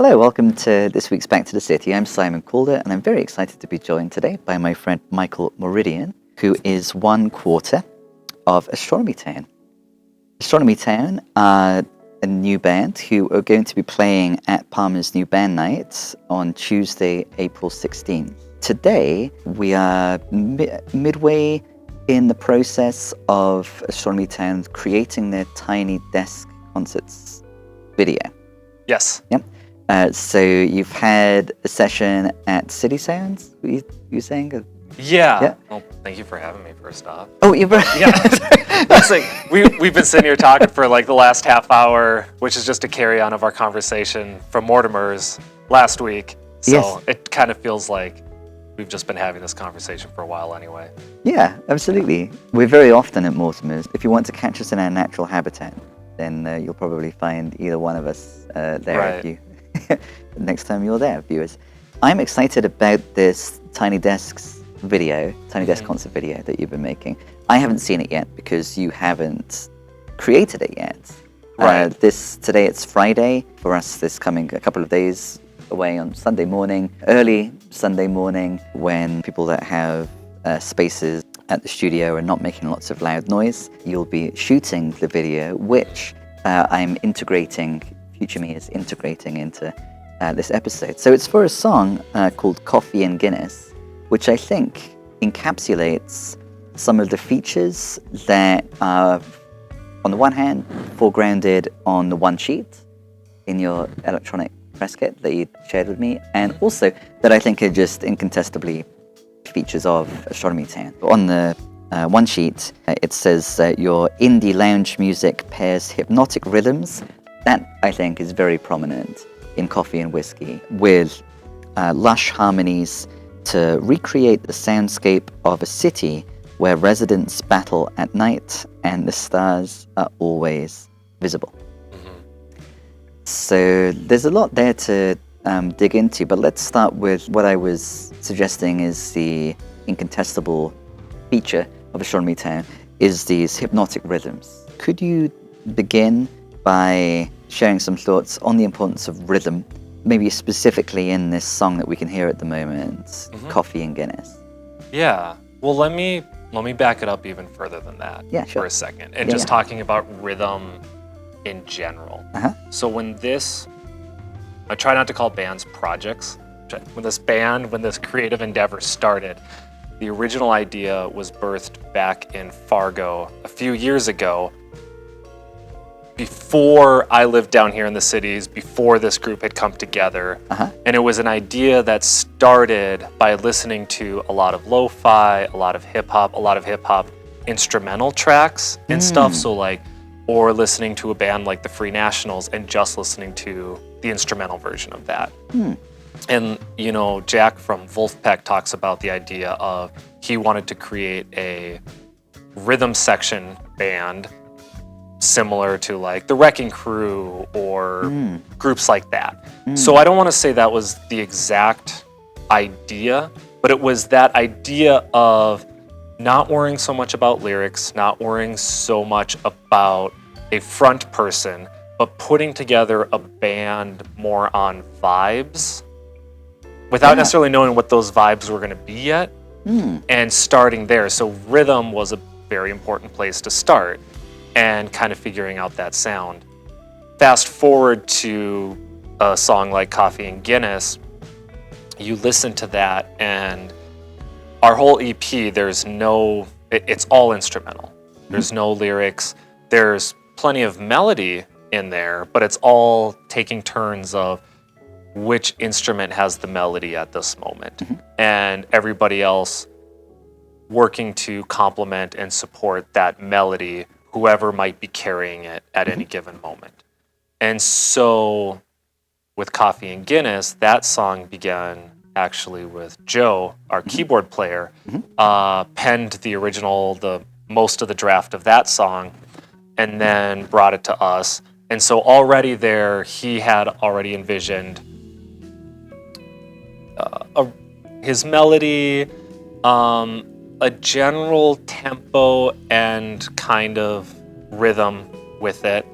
Hello, welcome to this week's Back to the City. I'm Simon Calder, and I'm very excited to be joined today by my friend Michael Meridian, who is one quarter of Astronomy Town. Astronomy Town are a new band who are going to be playing at Palmer's New Band Night on Tuesday, April 16th. Today, we are midway in the process of Astronomy Town creating their Tiny Desk Concerts video. Yes. Yep. So you've had a session at City Sounds, you saying? Yeah. Well, thank you for having me, first off. Oh, you've Yeah. It's like we've been sitting here talking for like the last half hour, which is just a carry on of our conversation from Mortimer's last week. So Yes. It kind of feels like we've just been having this conversation for a while anyway. Yeah, absolutely. We're very often at Mortimer's. If you want to catch us in our natural habitat, then you'll probably find either one of us there Right. if you next time you're there, viewers. I'm excited about this Tiny Desk concert video that you've been making. I haven't seen it yet because you haven't created it yet. Right. Today it's Friday for us. This coming a couple of days away on Sunday morning, early Sunday morning, when people that have spaces at the studio are not making lots of loud noise. You'll be shooting the video, which I'm integrating. Future Me is integrating into this episode. So it's for a song called Coffee and Guinness, which I think encapsulates some of the features that are, on the one hand, foregrounded on the one sheet in your electronic press kit that you shared with me, and also that I think are just incontestably features of Astronomy Town. On the one sheet, it says that your indie lounge music pairs hypnotic rhythms. That, I think, is very prominent in Coffee and Whiskey, with lush harmonies to recreate the soundscape of a city where residents battle at night and the stars are always visible. So there's a lot there to dig into, but let's start with what I was suggesting is the incontestable feature of Astronomy Town, is these hypnotic rhythms. Could you begin by sharing some thoughts on the importance of rhythm, maybe specifically in this song that we can hear at the moment, Coffee and Guinness? Yeah. Well, let me back it up even further than that Sure. for a second, and just talking about rhythm in general. So when I try not to call bands projects. When this creative endeavor started, the original idea was birthed back in Fargo a few years ago, before I lived down here in the cities, before this group had come together. And it was an idea that started by listening to a lot of lo-fi, a lot of hip-hop instrumental tracks and stuff. So or listening to a band like the Free Nationals and just listening to the instrumental version of that. And, Jack from Wolfpack talks about the idea of he wanted to create a rhythm section band similar to like the Wrecking Crew or groups like that. So I don't want to say that was the exact idea, but it was that idea of not worrying so much about lyrics, not worrying so much about a front person, but putting together a band more on vibes without necessarily knowing what those vibes were going to be yet, and starting there. So rhythm was a very important place to start and kind of figuring out that sound. Fast forward to a song like Coffee and Guinness, you listen to that and our whole EP, it's all instrumental. There's no lyrics. There's plenty of melody in there, but it's all taking turns of which instrument has the melody at this moment. And everybody else working to complement and support that melody, whoever might be carrying it at any given moment. And so with Coffee and Guinness, that song began actually with Joe, our keyboard player, penned most of the draft of that song and then brought it to us. And so already there, he had already envisioned his melody, a general tempo and kind of rhythm with it,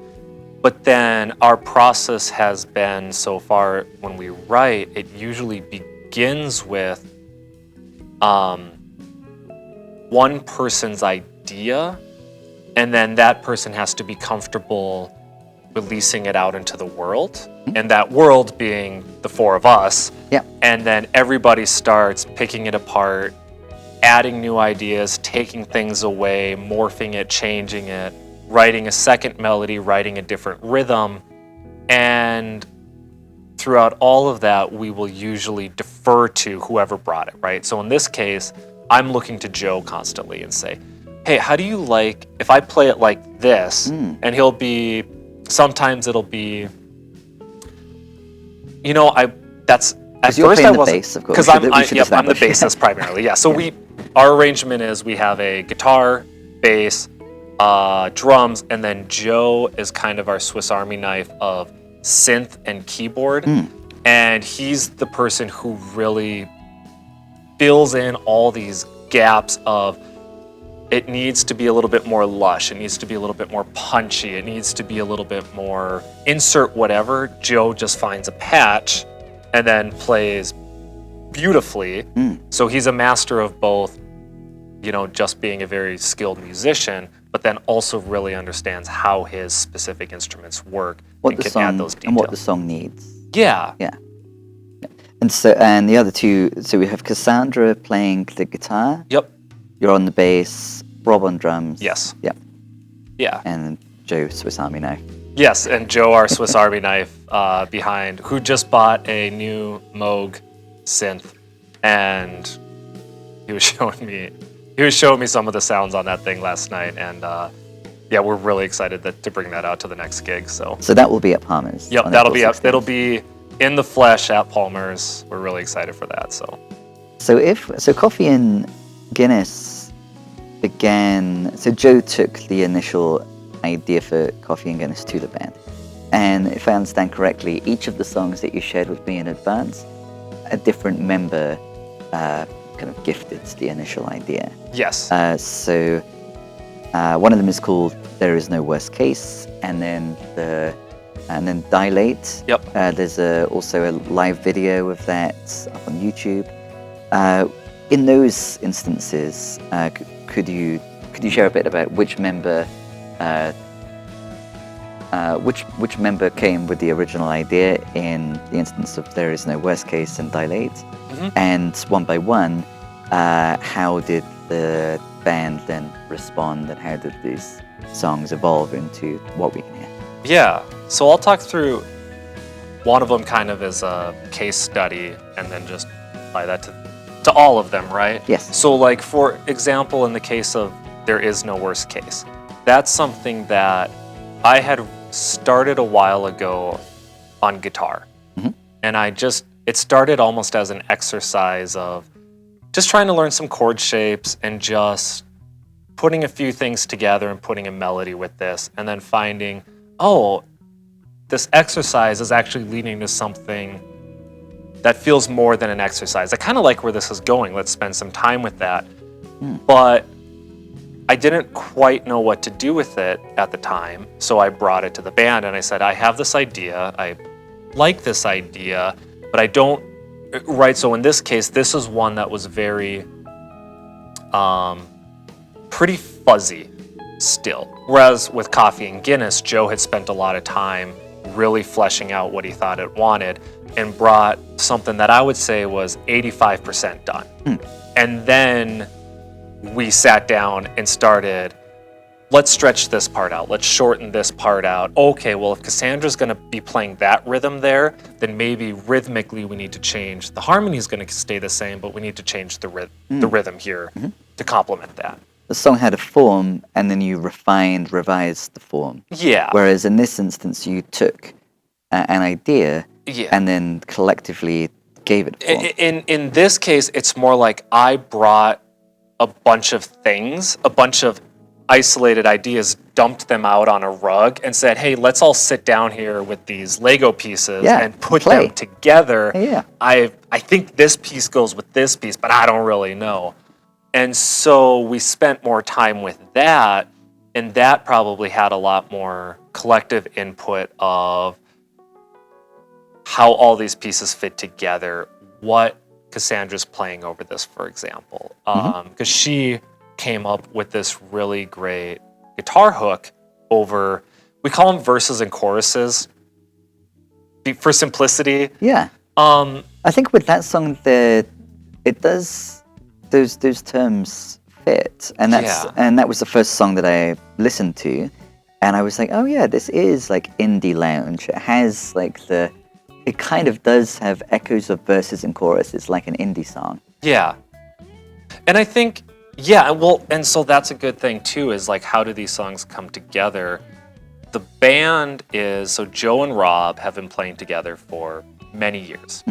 But then our process has been so far when we write, it usually begins with one person's idea, and then that person has to be comfortable releasing it out into the world, and that world being the four of us. Yeah. And then everybody starts picking it apart, adding new ideas, taking things away, morphing it, changing it, writing a second melody, writing a different rhythm. And throughout all of that, we will usually defer to whoever brought it, right? So in this case, I'm looking to Joe constantly and say, hey, how do you like if I play it like this? And he'll be, sometimes it'll be, you know, that's, at first I wasn't, bass, of course. because I'm the bassist primarily, yeah. So our arrangement is we have a guitar, bass, drums, and then Joe is kind of our Swiss Army knife of synth and keyboard. And he's the person who really fills in all these gaps of, it needs to be a little bit more lush, it needs to be a little bit more punchy, it needs to be a little bit more insert whatever. Joe just finds a patch and then plays beautifully. So he's a master of both, you know, just being a very skilled musician, but then also really understands how his specific instruments work and can add those details. And what the song needs. Yeah. Yeah. And so, and the other two, so we have Cassandra playing the guitar. Yep. You're on the bass, Rob on drums. Yes. Yep. Yeah. And Joe, Swiss Army knife. Yes, and Joe, our Swiss Army knife behind, who just bought a new Moog synth, and he was showing me some of the sounds on that thing last night, and yeah, we're really excited to bring that out to the next gig. So that will be at Palmer's. Yep, that'll be up. It'll be in the flesh at Palmer's. We're really excited for that. So Coffee and Guinness began. So Joe took the initial idea for Coffee and Guinness to the band, and if I understand correctly, each of the songs that you shared with me in advance, a different member kind of gifted the initial idea. Yes. So one of them is called "There Is No Worst Case," and then "Dilate." Yep. There's also a live video of that up on YouTube. In those instances, could you share a bit about which member which member came with the original idea in the instance of "There Is No Worst Case" and "Dilate"? And one by one, how did the band then respond, and how did these songs evolve into what we can hear? Yeah, so I'll talk through one of them kind of as a case study, and then just apply that to all of them, right? Yes. So like, for example, in the case of "There Is No Worst Case," that's something that I had started a while ago on guitar. And it started almost as an exercise of just trying to learn some chord shapes and just putting a few things together and putting a melody with this, and then finding, oh, this exercise is actually leading to something that feels more than an exercise. I kind of like where this is going. Let's spend some time with that. But I didn't quite know what to do with it at the time, so I brought it to the band and I said, I have this idea, I like this idea, but I don't, right, so in this case, this is one that was very, pretty fuzzy still. Whereas with Coffee and Guinness, Joe had spent a lot of time really fleshing out what he thought it wanted and brought something that I would say was 85% done. And then we sat down and started, let's stretch this part out, let's shorten this part out. Okay, well, if Cassandra's gonna be playing that rhythm there, then maybe rhythmically we need to change. The harmony's gonna stay the same, but we need to change the rhythm here to complement that. The song had a form, and then you revised the form. Yeah. Whereas in this instance, you took an idea and then collectively gave it form. In this case, it's more like I brought a bunch of things, a bunch of isolated ideas, dumped them out on a rug and said, hey, let's all sit down here with these Lego pieces and put them together. I think this piece goes with this piece, but I don't really know. And so we spent more time with that, and that probably had a lot more collective input of how all these pieces fit together, what Cassandra's playing over this, for example. Because she came up with this really great guitar hook over, we call them verses and choruses for simplicity. Yeah. I think with that song, it does, those terms fit. And that was the first song that I listened to. And I was like, oh yeah, this is like indie lounge. It has like it kind of does have echoes of verses and choruses, like an indie song. Yeah. And I think, yeah, well, and so that's a good thing too, is like, how do these songs come together? The band is, so Joe and Rob have been playing together for many years.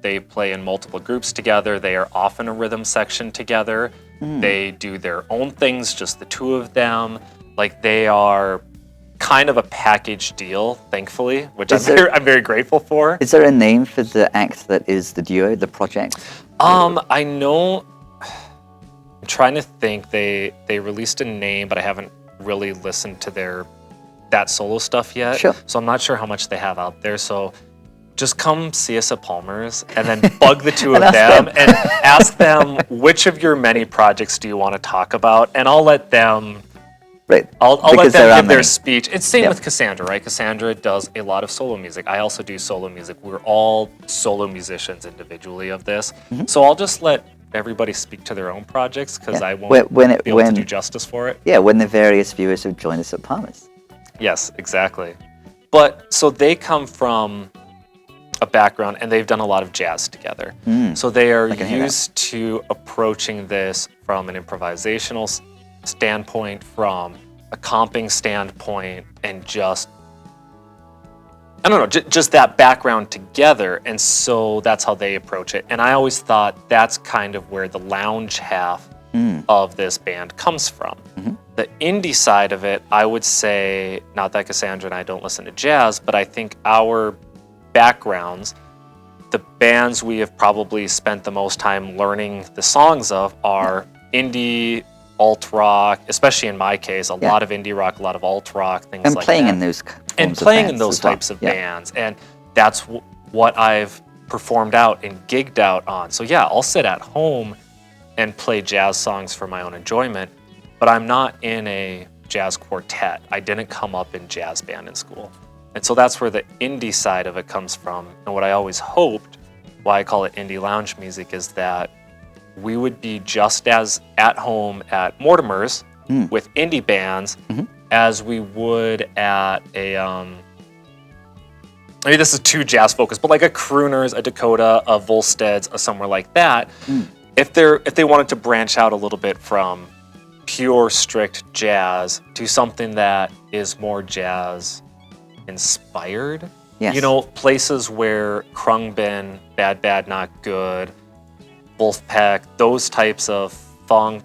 They play in multiple groups together. They are often a rhythm section together. They do their own things, just the two of them. Like, they are kind of a package deal, thankfully, which I'm very grateful for. Is there a name for the act that is the duo, the project? I know, I'm trying to think, they released a name, but I haven't really listened to that solo stuff yet. Sure. So I'm not sure how much they have out there. So just come see us at Palmer's and then bug the two of them and ask them, which of your many projects do you want to talk about? And I'll let them... Right. I'll let them give their speech. It's same with Cassandra, right? Cassandra does a lot of solo music. I also do solo music. We're all solo musicians individually of this. So I'll just let everybody speak to their own projects, because I won't be able to do justice for it. Yeah, when the various viewers have joined us at Palmer's. Yes, exactly. But so they come from a background, and they've done a lot of jazz together. So they are used to approaching this from an improvisational standpoint, from a comping standpoint, and just, I don't know, just that background together. And so that's how they approach it. And I always thought that's kind of where the lounge half of this band comes from. The indie side of it, I would say, not that Cassandra and I don't listen to jazz, but I think our backgrounds, the bands we have probably spent the most time learning the songs of, are indie, alt rock, especially in my case, a lot of indie rock, a lot of alt rock, things like that. And playing in those types of bands. And that's what I've performed out and gigged out on. So yeah, I'll sit at home and play jazz songs for my own enjoyment, but I'm not in a jazz quartet. I didn't come up in jazz band in school. And so that's where the indie side of it comes from. And what I always hoped, why I call it indie lounge music, is that we would be just as at home at Mortimer's with indie bands as we would at a, maybe this is too jazz focused, but like a Crooners, a Dakota, a Volsteads, a somewhere like that. If they wanted to branch out a little bit from pure strict jazz to something that is more jazz inspired, you know, places where Krungbin, Bad Bad Not Good, Wolfpack, those types of funk,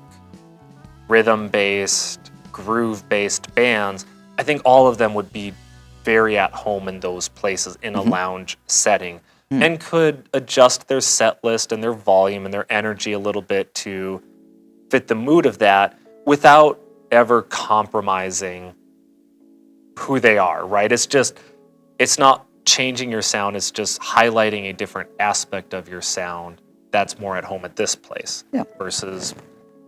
rhythm-based, groove-based bands, I think all of them would be very at home in those places in a lounge setting, and could adjust their set list and their volume and their energy a little bit to fit the mood of that without ever compromising who they are, right? It's not changing your sound, it's just highlighting a different aspect of your sound that's more at home at this place versus,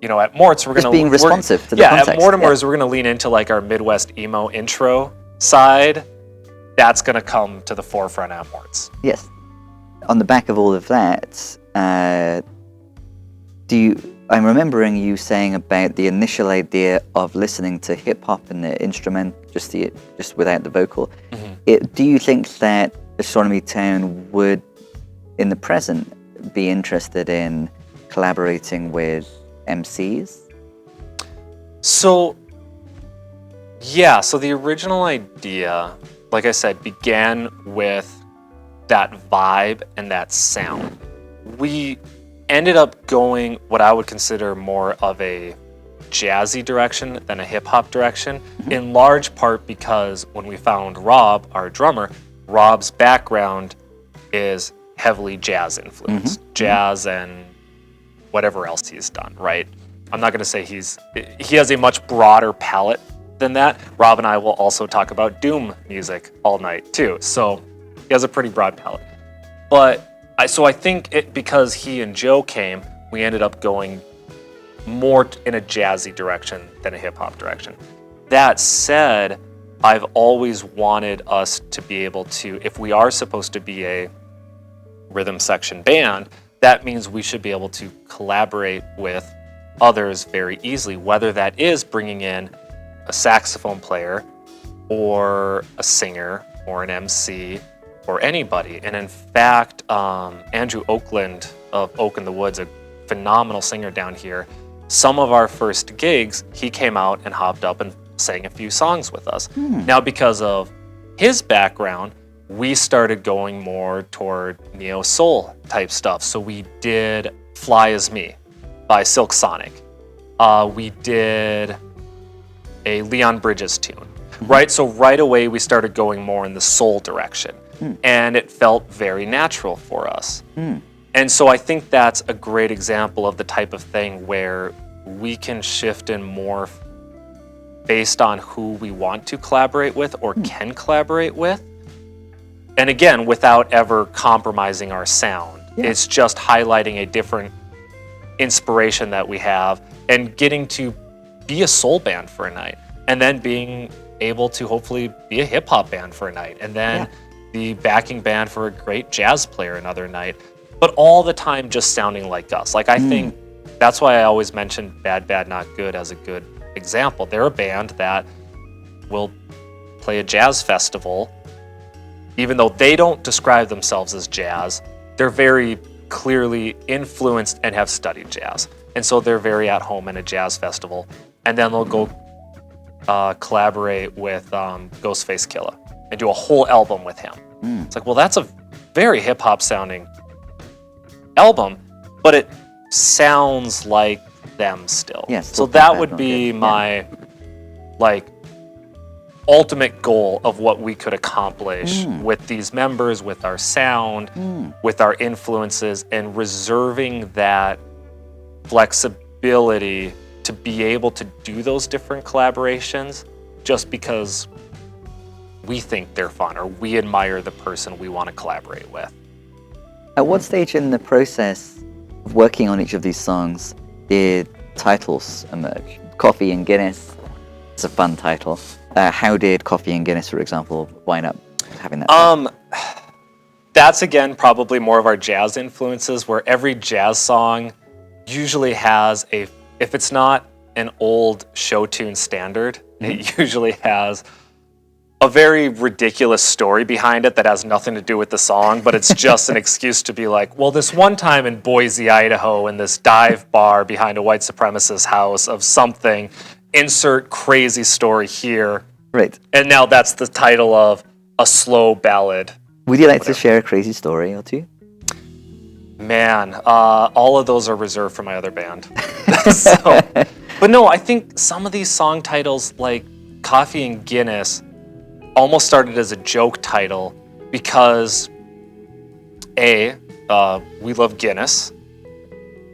you know, at Mort's we're gonna being responsive to the context. At Mortimer's we're gonna lean into like our Midwest emo intro side. That's gonna come to the forefront at Mort's. Yes. On the back of all of that, I'm remembering you saying about the initial idea of listening to hip hop and the instrument, just without the vocal. Do you think that Astronomy Town would, in the present, be interested in collaborating with MCs? So the original idea, like I said, began with that vibe and that sound. We ended up going what I would consider more of a jazzy direction than a hip-hop direction, in large part because when we found Rob, our drummer, Rob's background is heavily jazz influenced, jazz and whatever else he's done, right? I'm not going to say he has a much broader palette than that. Rob and I will also talk about doom music all night too. So he has a pretty broad palette. But I think because he and Joe came, we ended up going more in a jazzy direction than a hip hop direction. That said, I've always wanted us to be able to, if we are supposed to be a rhythm section band, that means we should be able to collaborate with others very easily, whether that is bringing in a saxophone player or a singer or an MC or anybody. And in fact, Andrew Oakland of Oak in the Woods, a phenomenal singer down here, some of our first gigs, he came out and hopped up and sang a few songs with us. Now, because of his background, we started going more toward neo-soul type stuff. So we did Fly As Me by Silk Sonic. We did a Leon Bridges tune, right? So right away we started going more in the soul direction, and it felt very natural for us. And so I think that's a great example of the type of thing where we can shift and morph based on who we want to collaborate with or can collaborate with. And again, without ever compromising our sound. It's just highlighting a different inspiration that we have and getting to be a soul band for a night, and then being able to hopefully be a hip hop band for a night, and then the backing band for a great jazz player another night, but all the time just sounding like us. Like, I think that's why I always mention Bad Bad Not Good as a good example. They're a band that will play a jazz festival. Even though they don't describe themselves as jazz, they're very clearly influenced and have studied jazz. And so they're very at home in a jazz festival. And then they'll go collaborate with Ghostface Killah and do a whole album with him. It's like, well, that's a very hip-hop sounding album, but it sounds like them still. Yes. So that would be my ultimate goal of what we could accomplish with these members, with our sound, with our influences, and reserving that flexibility to be able to do those different collaborations just because we think they're fun or we admire the person we want to collaborate with. At what stage in the process of working on each of these songs did titles emerge? Coffee and Guinness, it's a fun title. How did Coffee and Guinness, for example, wind up having that title? That's, again, probably more of our jazz influences, where every jazz song usually has if it's not an old show tune standard, it usually has a very ridiculous story behind it that has nothing to do with the song, but it's just an excuse to be like, well, this one time in Boise, Idaho, in this dive bar behind a white supremacist house of something, insert crazy story here. Right. And now that's the title of a slow ballad. Would you like to share a crazy story or two? Man, all of those are reserved for my other band. But no, I think some of these song titles, like Coffee and Guinness, almost started as a joke title because A, we love Guinness,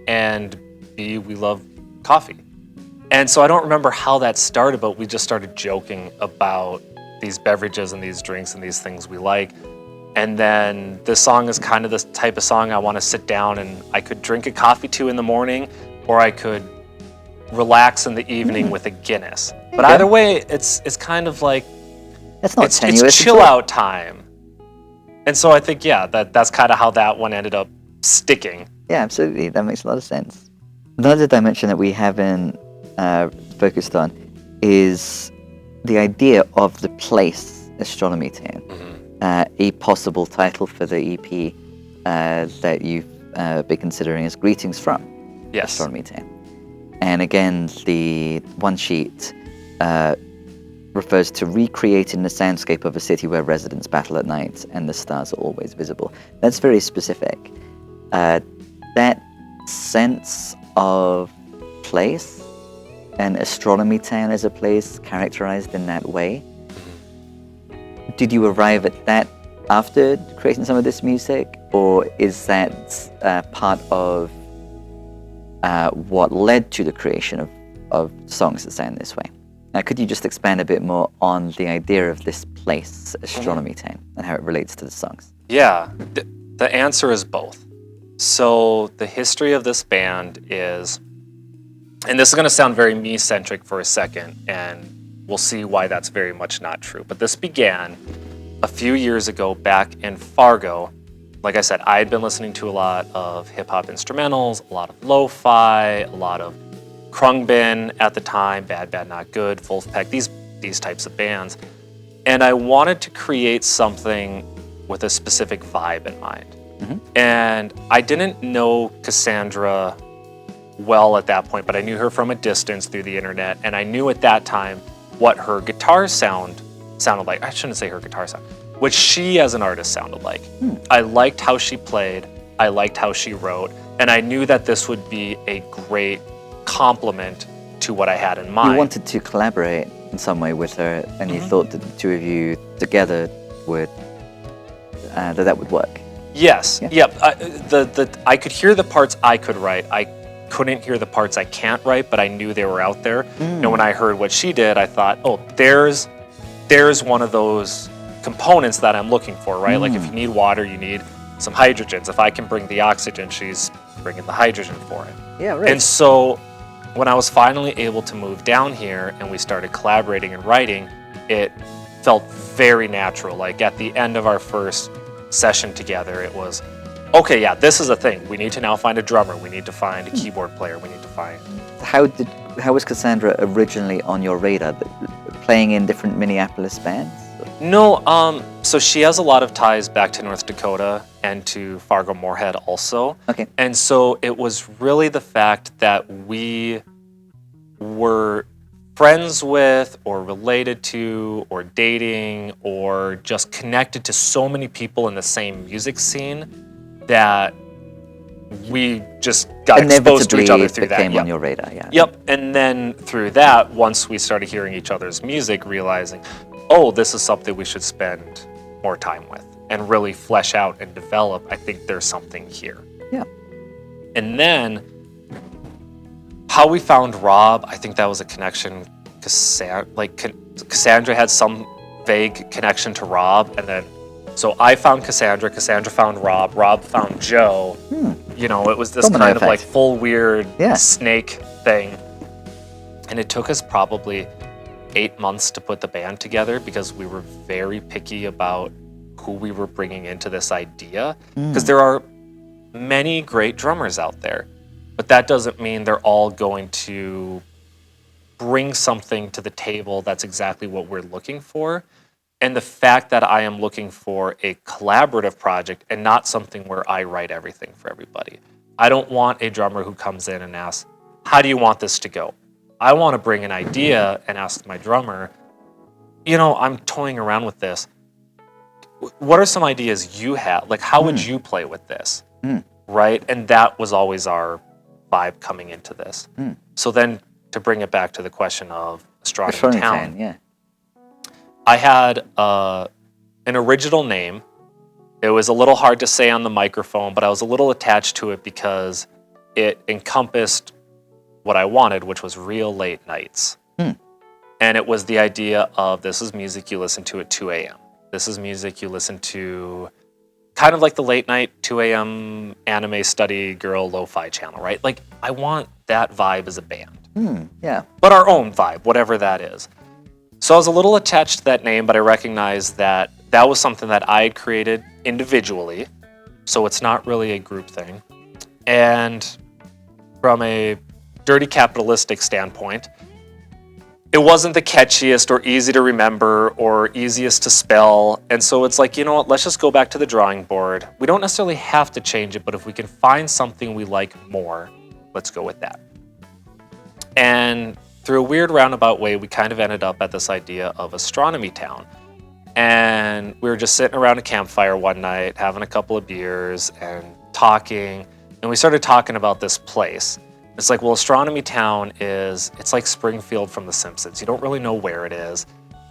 and B, we love coffee. And so I don't remember how that started, but we just started joking about these beverages and these drinks and these things we like. And then this song is kind of the type of song I want to sit down and I could drink a coffee to in the morning, or I could relax in the evening with a Guinness. But either way, it's kind of like, That's not tenuous. It's chill out time. And so I think, that's kind of how that one ended up sticking. Yeah, absolutely. That makes a lot of sense. Another dimension that we haven't focused on is the idea of the place Astronomy Town. A possible title for the EP that you've been considering is Greetings from Astronomy Town. And again, the one sheet refers to recreating the soundscape of a city where residents battle at night and the stars are always visible. That's very specific. That sense of place and Astronomy Town as a place characterized in that way, did you arrive at that after creating some of this music, or is that part of what led to the creation of songs that sound this way? Could you just expand a bit more on the idea of this place, Astronomy Town, and how it relates to the songs? Yeah, the answer is both. So the history of this band is, and this is going to sound very me-centric for a second, and we'll see why that's very much not true. But this began a few years ago back in Fargo. Like I said, I had been listening to a lot of hip-hop instrumentals, a lot of lo-fi, a lot of Krungbin at the time, Bad Bad Not Good, Wolfpack, these types of bands. And I wanted to create something with a specific vibe in mind. And I didn't know Cassandra well at that point, but I knew her from a distance through the internet, and I knew at that time what her guitar sounded like. I shouldn't say her guitar sound, what she as an artist sounded like. I liked how she played, I liked how she wrote, and I knew that this would be a great complement to what I had in mind. You wanted to collaborate in some way with her, and you thought that the two of you together would that would work. Yes. Yeah. Yep. I could hear the parts I could write. I couldn't hear the parts I can't write, but I knew they were out there. And when I heard what she did, I thought, oh, there's one of those components that I'm looking for, right? Like if you need water, you need some hydrogens. If I can bring the oxygen, she's bringing the hydrogen for it. Yeah, right. And so when I was finally able to move down here and we started collaborating and writing, it felt very natural. Like at the end of our first session together, it was, okay, yeah, this is a thing. We need to now find a drummer. We need to find a keyboard player. We need to find... How was Cassandra originally on your radar? Playing in different Minneapolis bands? No, so she has a lot of ties back to North Dakota and to Fargo-Moorhead also. Okay. And so it was really the fact that we were friends with or related to or dating or just connected to so many people in the same music scene that we just got exposed to each other through that. Became on your radar, yeah. Yep, and then through that, once we started hearing each other's music, realizing, oh, this is something we should spend more time with and really flesh out and develop. I think there's something here. Yeah. And then how we found Rob, I think that was a connection. Cassandra had some vague connection to Rob, and then so I found Cassandra found Rob found Joe. You know, it was this Domino kind of effect. like full weird snake thing. And it took us probably 8 months to put the band together because we were very picky about who we were bringing into this idea. Because there are many great drummers out there, but that doesn't mean they're all going to bring something to the table that's exactly what we're looking for. And the fact that I am looking for a collaborative project and not something where I write everything for everybody. I don't want a drummer who comes in and asks, how do you want this to go? I want to bring an idea and ask my drummer, you know, I'm toying around with this. What are some ideas you have? Like, how would you play with this? Right? And that was always our vibe coming into this. So then to bring it back to the question of Astronomy Town, yeah. I had an original name. It was a little hard to say on the microphone, but I was a little attached to it because it encompassed what I wanted, which was real late nights. And it was the idea of this is music you listen to at 2 a.m. This is music you listen to kind of like the late night 2 a.m. anime study girl lo-fi channel, right? Like I want that vibe as a band. Yeah. But our own vibe, whatever that is. So I was a little attached to that name, but I recognized that that was something that I had created individually. So it's not really a group thing. And from a dirty capitalistic standpoint, it wasn't the catchiest or easy to remember or easiest to spell. And so it's like, you know what, let's just go back to the drawing board. We don't necessarily have to change it, but if we can find something we like more, let's go with that. And through a weird roundabout way, we kind of ended up at this idea of Astronomy Town. And we were just sitting around a campfire one night, having a couple of beers and talking. And we started talking about this place. It's like, well, Astronomy Town it's like Springfield from The Simpsons. You don't really know where it is.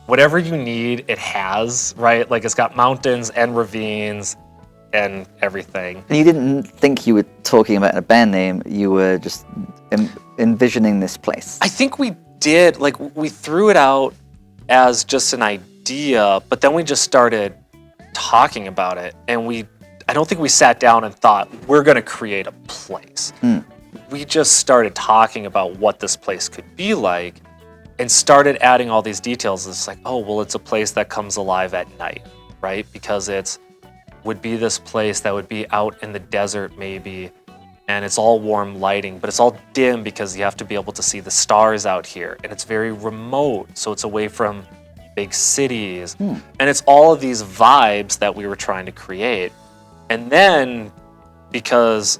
Whatever you need, it has, right? Like it's got mountains and ravines and everything. And you didn't think you were talking about a band name, you were just envisioning this place. I think we did, like, we threw it out as just an idea, but then we just started talking about it, and I don't think we sat down and thought, we're going to create a place. We just started talking about what this place could be like and started adding all these details. It's like, oh, well, it's a place that comes alive at night, right? Because would be this place that would be out in the desert maybe, and it's all warm lighting, but it's all dim because you have to be able to see the stars out here, and it's very remote, so it's away from big cities. And it's all of these vibes that we were trying to create. And then, because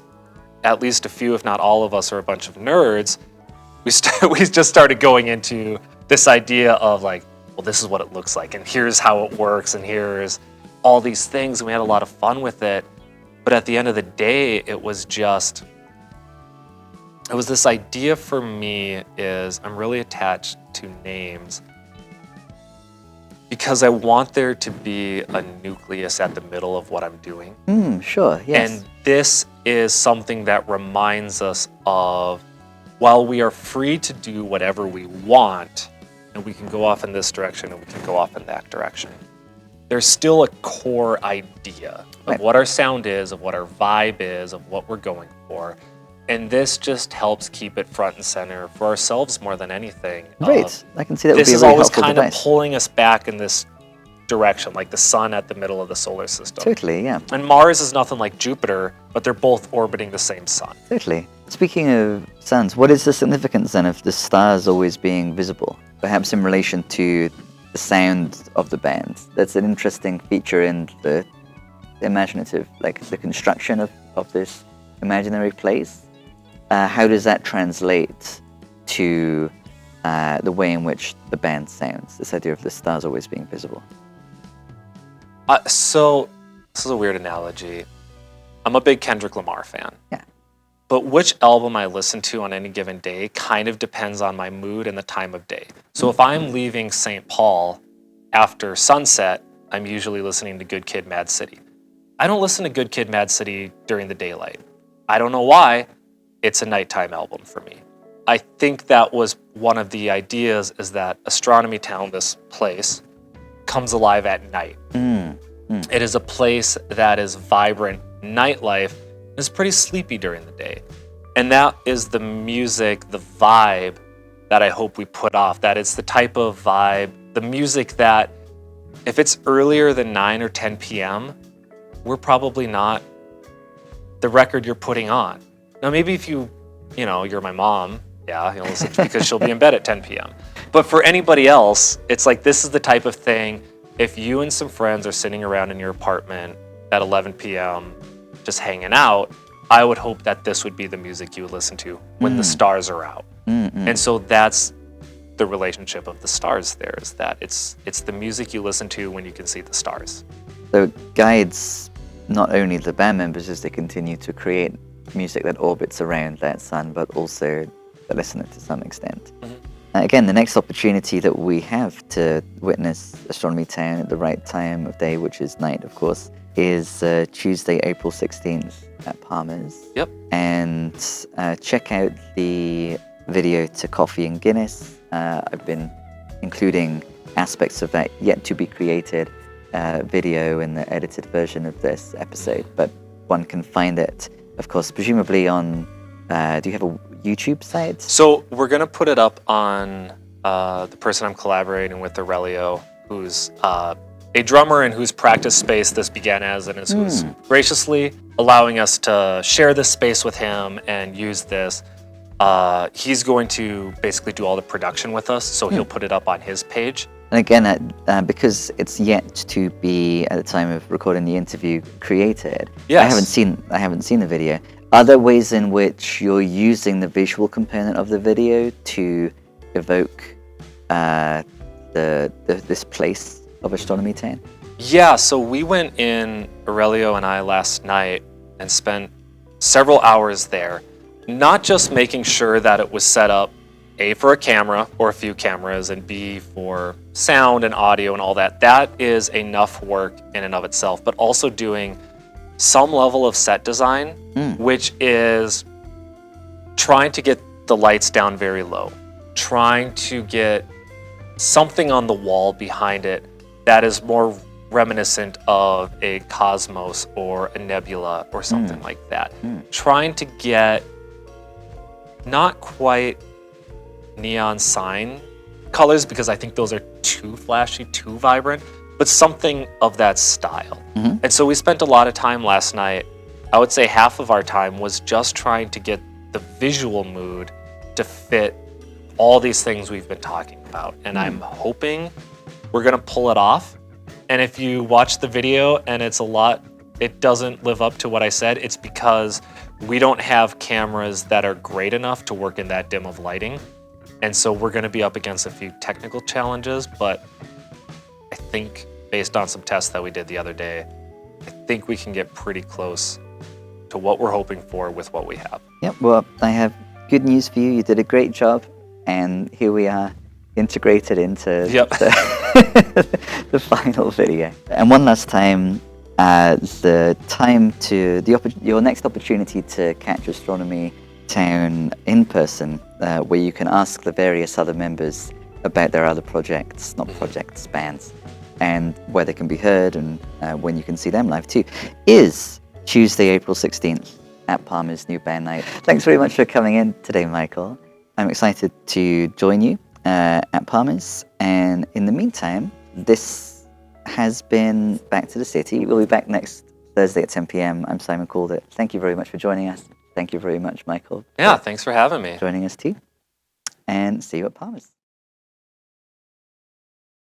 at least a few, if not all of us, are a bunch of nerds, we just started going into this idea of like, well, this is what it looks like, and here's how it works, and here's all these things, and we had a lot of fun with it. But at the end of the day, it was this idea for me is I'm really attached to names because I want there to be a nucleus at the middle of what I'm doing. Sure, yes. And this is something that reminds us of, while we are free to do whatever we want, and we can go off in this direction and we can go off in that direction, there's still a core idea of what our sound is, of what our vibe is, of what we're going for. And this just helps keep it front and center for ourselves more than anything. Great. I can see that would This be a is really always helpful kind device. of pulling us back in this direction, like the sun at the middle of the solar system. Totally, yeah. And Mars is nothing like Jupiter, but they're both orbiting the same sun. Totally. Speaking of suns, what is the significance then of the stars always being visible? Perhaps in relation to the sound of the band. That's an interesting feature in the imaginative, like the construction of this imaginary place. How does that translate to the way in which the band sounds? This idea of the stars always being visible. So this is a weird analogy. I'm a big Kendrick Lamar fan. Yeah. But which album I listen to on any given day kind of depends on my mood and the time of day. So if I'm leaving St. Paul after sunset, I'm usually listening to Good Kid, Mad City. I don't listen to Good Kid, Mad City during the daylight. I don't know why. It's a nighttime album for me. I think that was one of the ideas, is that Astronomy Town, this place, comes alive at night. It is a place that is vibrant nightlife. It's pretty sleepy during the day. And that is the music, the vibe that I hope we put off. That it's the type of vibe, the music that if it's earlier than 9 or 10 p.m., we're probably not the record you're putting on. Now, maybe if you're my mom, yeah, you'll listen because she'll be in bed at 10 p.m. But for anybody else, it's like this is the type of thing, if you and some friends are sitting around in your apartment at 11 p.m., just hanging out, I would hope that this would be the music you would listen to when the stars are out. And so that's the relationship of the stars there, is that it's the music you listen to when you can see the stars. So it guides not only the band members as they continue to create music that orbits around that sun, but also the listener to some extent. Again, the next opportunity that we have to witness Astronomy Town at the right time of day, which is night, of course, is Tuesday, April 16th at Palmer's. Yep. And check out the video to Coffee and Guinness. I've been including aspects of that yet to be created video in the edited version of this episode, but one can find it, of course, presumably on, do you have a YouTube site? So we're going to put it up on the person I'm collaborating with, Aurelio, who's a drummer and whose practice space this began as, and who's graciously allowing us to share this space with him and use this. He's going to basically do all the production with us, so he'll put it up on his page. And again, because it's yet to be, at the time of recording the interview, created, yes. I haven't seen the video. Are there ways in which you're using the visual component of the video to evoke this place of Astronomy Town? Yeah, so we went in, Aurelio and I, last night and spent several hours there, not just making sure that it was set up, A, for a camera or a few cameras, and B, for sound and audio and all that. That is enough work in and of itself, but also doing some level of set design, which is trying to get the lights down very low, trying to get something on the wall behind it that is more reminiscent of a cosmos or a nebula or something like that. Trying to get not quite neon sign colors, because I think those are too flashy, too vibrant, but something of that style. And so we spent a lot of time last night. I would say half of our time was just trying to get the visual mood to fit all these things we've been talking about. And I'm hoping we're gonna pull it off. And if you watch the video and it doesn't live up to what I said, it's because we don't have cameras that are great enough to work in that dim of lighting. And so we're gonna be up against a few technical challenges, but I think based on some tests that we did the other day, I think we can get pretty close to what we're hoping for with what we have. Yep, well, I have good news for you. You did a great job, and here we are integrated into the final video. And one last time, your next opportunity to catch Astronomy Town in person, where you can ask the various other members about their other projects, not projects, bands, and where they can be heard and when you can see them live too, is Tuesday, April 16th at Palmer's New Band Night. Thanks very much for coming in today, Michael. I'm excited to join you at Palmer's, and in the meantime, this has been Back to the City. We'll be back next Thursday at 10 p.m. I'm Simon Calder. Thank you very much for joining us. Thank you very much, Michael. Yeah, thanks for having me. Joining us too. And see you at Palmer's.